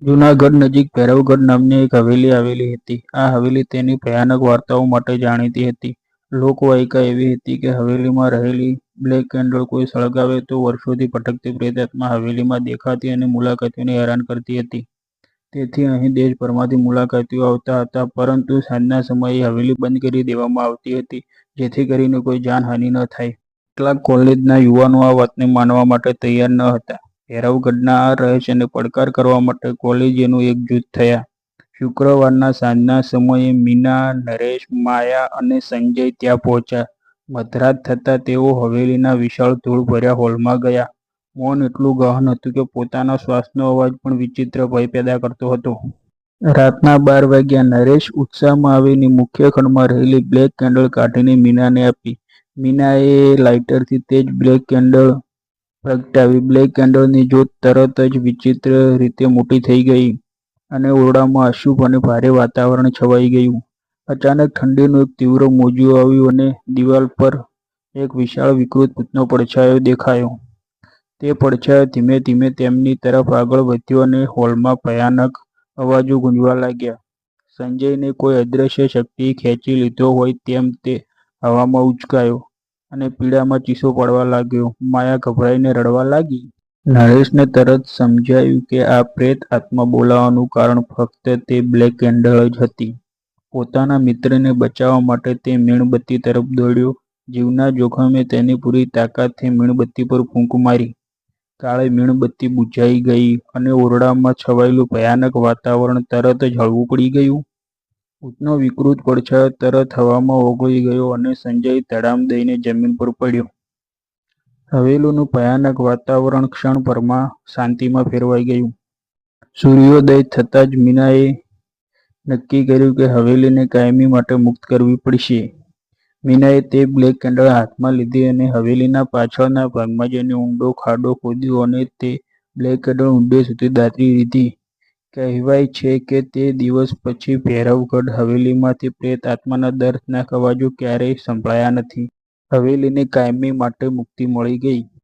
જૂનાગઢ નજીક ભૈરવગઢ નામની એક હવેલી આવેલી હતી. આ હવેલી તેની ભયાનક વાર્તાઓ માટે જાણીતી હતી. લોકવાયકા એવી હતી કે હવેલીમાં રહેલી બ્લેક કેન્ડલ કોઈ સળગાવે તો વર્ષોથી ભટકતી પ્રેતાત્મા હવેલીમાં દેખાતી અને મુલાકાતીઓને હેરાન કરતી હતી. તેથી અહીં દેશભરમાંથી મુલાકાતીઓ આવતા હતા, પરંતુ સાંજના સમયે હવેલી બંધ કરી દેવામાં આવતી હતી, જેથી કરીને કોઈ જાનહાનિ ન થાય. કેટલાક કોલેજના યુવાનો આ વાતને માનવા માટે તૈયાર ન હતા. ભૈરવગઢના આ રહસ્યને પડકાર કરવા માટે કોલેજિયનો એકજૂથ થયા. શુક્રવારના સાંજના સમયે મીના, નરેશ, માયા અને સંજય ત્યાં પહોંચ્યા. મધરાત થતાં તેઓ હવેલીના વિશાળ ધૂળભર્યા હોલમાં ગયા. મૌન એટલું ગહન હતું કે પોતાના શ્વાસનો અવાજ પણ વિચિત્ર ભય પેદા કરતો હતો. રાતના 12 વાગ્યા. નરેશ ઉત્સાહમાં આવીને મુખ્ય ખંડમાં રહેલી બ્લેક કેન્ડલ કાઢીને મીનાને આપી. મીનાએ લાઇટરથી તેજ બ્લેક કેન્ડલ પ્રગટાવી. બ્લેક કેન્ડલની જ્યોત તરત જ વિચિત્ર રીતે મોટી થઈ ગઈ અને ઓરડામાં અશુભ અને ભારે વાતાવરણ છવાઈ ગયું. અચાનક ઠંડીનું એક તીવ્ર મોજું આવ્યું અને દિવાલ પર એક વિશાળ વિકૃત ભૂતનો પડછાયો દેખાયો. તે પડછાયો ધીમે ધીમે તેમની તરફ આગળ વધ્યો અને હોલમાં ભયાનક અવાજો ગુંજવા લાગ્યા. સંજયને કોઈ અદૃશ્ય શક્તિએ ખેંચી લીધો હોય તેમ તે હવામાં ઉંચકાયો અને પીડામાં ચીસો પાડવા લાગ્યો. માયા ગભરાઈને રડવા લાગી. નરેશને તરત સમજાયું કે આ પ્રેત આત્મા બોલાવવાનું કારણ ફક્ત તે બ્લેક કેન્ડલ જ હતી. પોતાના મિત્રને બચાવવા માટે તે મીણબત્તી તરફ દોડ્યો. જીવના જોખમે તેની પૂરી તાકાતથી મીણબત્તી પર ફૂંક મારી. કાળે મીણબત્તી બુઝાઈ ગઈ અને ઓરડામાં છવાયેલું ભયાનક વાતાવરણ તરત જ હળવું પડી ગયું. ભૂતનો વિકૃત પડછાયો તરત હવામાં ઓગળી ગયો અને સંજય ધડામ દઈને જમીન પર પડ્યો. હવેલીનું ભયાનક વાતાવરણ ક્ષણભરમાં શાંતિમાં ફેરવાઈ ગયું. સૂર્યોદય થતાં જ મીનાએ નક્કી કર્યું કે હવેલીને કાયમી માટે મુક્ત કરવી પડશે. મીનાએ તે બ્લેક કેન્ડલ હાથમાં લીધી અને હવેલીના પાછળના ભાગમાં જઈને ઊંડો ખાડો ખોદ્યો અને તે બ્લેક કેન્ડલ ઊંડે સુધી દાટી દીધી. કહેવાય છે કે તે દિવસ પછી ભૈરવગઢ હવેલીમાંથી પ્રેત આત્માના દર્દનાક અવાજો ક્યારેય સંભળાયા નથી. હવેલીને કાયમી માટે મુક્તિ મળી ગઈ.